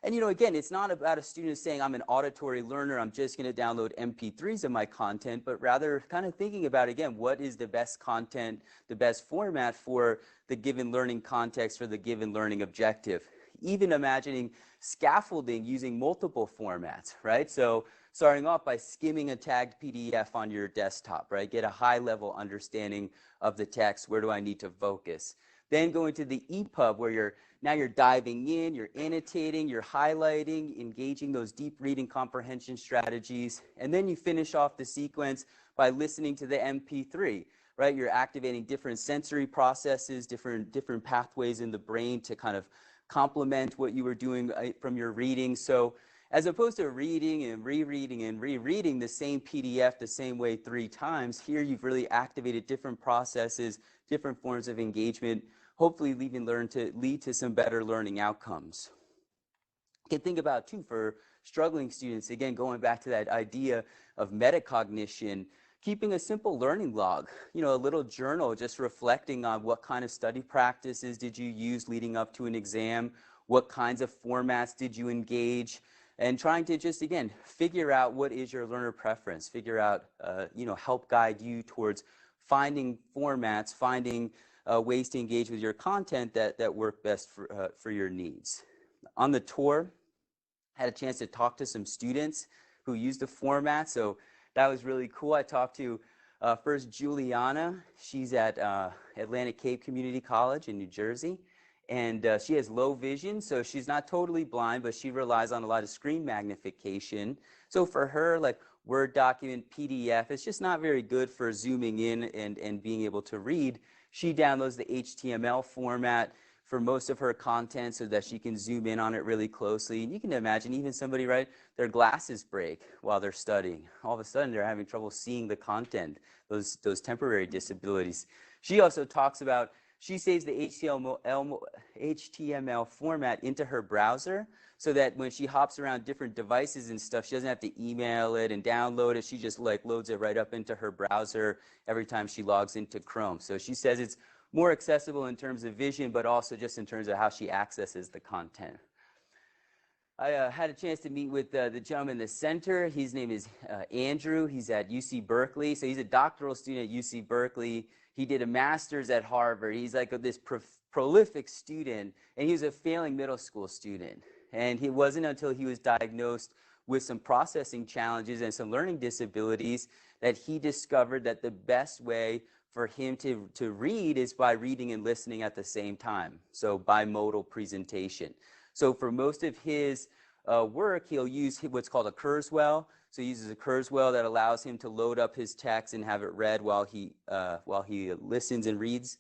And, you know, again, it's not about a student saying, I'm an auditory learner, I'm just going to download MP3s of my content, but rather kind of thinking about, again, what is the best content, the best format for the given learning context, for the given learning objective. Even imagining scaffolding using multiple formats, right? So starting off by skimming a tagged PDF on your desktop, right? Get a high-level understanding of the text. Where do I need to focus? Then going to the EPUB, where now you're diving in, you're annotating, you're highlighting, engaging those deep reading comprehension strategies, and then you finish off the sequence by listening to the MP3, right? You're activating different sensory processes, different pathways in the brain to kind of complement what you were doing from your reading. So as opposed to reading and rereading the same PDF the same way 3 times, here you've really activated different processes, different forms of engagement, hopefully lead to some better learning outcomes. You can think about, too, for struggling students, again, going back to that idea of metacognition, keeping a simple learning log, you know, a little journal just reflecting on what kind of study practices did you use leading up to an exam, what kinds of formats did you engage, and trying to just, again, figure out what is your learner preference, figure out, you know, help guide you towards finding formats, finding ways to engage with your content that work best for your needs. On the tour, I had a chance to talk to some students who used the format, so that was really cool. I talked to first Juliana. She's at Atlantic Cape Community College in New Jersey, and she has low vision, so she's not totally blind, but she relies on a lot of screen magnification. So for her, like Word document, PDF, it's just not very good for zooming in and being able to read. She downloads the HTML format for most of her content so that she can zoom in on it really closely. And you can imagine even somebody, right, their glasses break while they're studying. All of a sudden, they're having trouble seeing the content, those temporary disabilities. She also talks about, she saves the HTML format into her browser so that when she hops around different devices and stuff, she doesn't have to email it and download it. She just like loads it right up into her browser every time she logs into Chrome. So she says it's more accessible in terms of vision, but also just in terms of how she accesses the content. I had a chance to meet with the gentleman in the center. His name is Andrew. He's at UC Berkeley. So he's a doctoral student at UC Berkeley. He did a master's at Harvard. He's like this prolific student, and he was a failing middle school student. And it wasn't until he was diagnosed with some processing challenges and some learning disabilities that he discovered that the best way for him to read is by reading and listening at the same time, so bimodal presentation. So for most of his work, he'll use what's called a Kurzweil. So he uses a Kurzweil that allows him to load up his text and have it read while he listens and reads.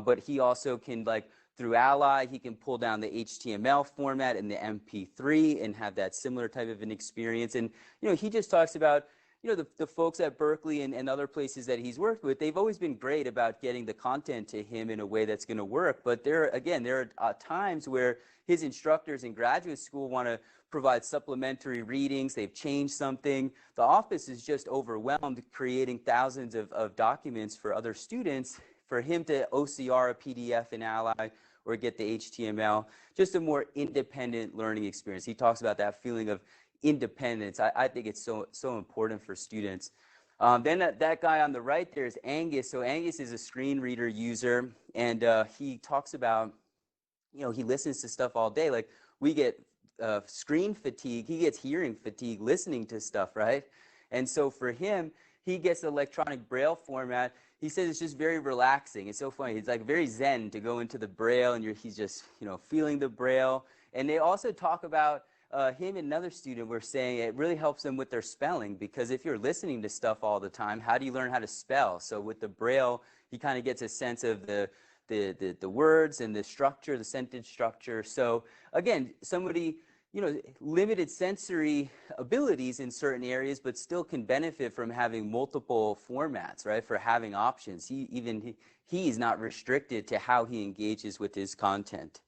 But he also can, like, through Ally, he can pull down the HTML format and the MP3 and have that similar type of an experience. And, you know, he just talks about, you know, the folks at Berkeley and other places that he's worked with, they've always been great about getting the content to him in a way that's going to work. But there are times where his instructors in graduate school want to provide supplementary readings. They've changed something. The office is just overwhelmed creating thousands of documents for other students. For him to OCR a PDF in Ally or get the HTML, just a more independent learning experience. He talks about that feeling of independence. I think it's so important for students. Then that guy on the right there is Angus. So Angus is a screen reader user, and he talks about, you know, he listens to stuff all day. Like, we get screen fatigue. He gets hearing fatigue listening to stuff, right? And so for him, he gets the electronic Braille format. He says it's just very relaxing. It's so funny. It's like very zen to go into the Braille, and he's just, you know, feeling the Braille. And they also talk about him and another student were saying it really helps them with their spelling, because if you're listening to stuff all the time, how do you learn how to spell? So with the Braille, he kind of gets a sense of the words and the structure, the sentence structure. So again, somebody, you know, limited sensory abilities in certain areas, but still can benefit from having multiple formats, right? For having options. He's not restricted to how he engages with his content.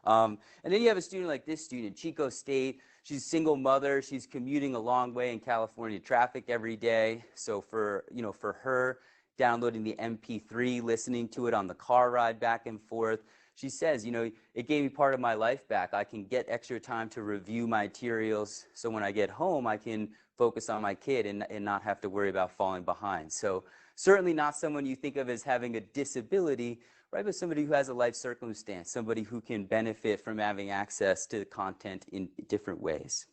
And then you have a student like this student, Chico State. She's a single mother. She's commuting a long way in California traffic every day. So for her, downloading the MP3, listening to it on the car ride back and forth, she says, you know, it gave me part of my life back. I can get extra time to review my materials, so when I get home, I can focus on my kid and not have to worry about falling behind. So certainly not someone you think of as having a disability, right, but somebody who has a life circumstance, somebody who can benefit from having access to content in different ways.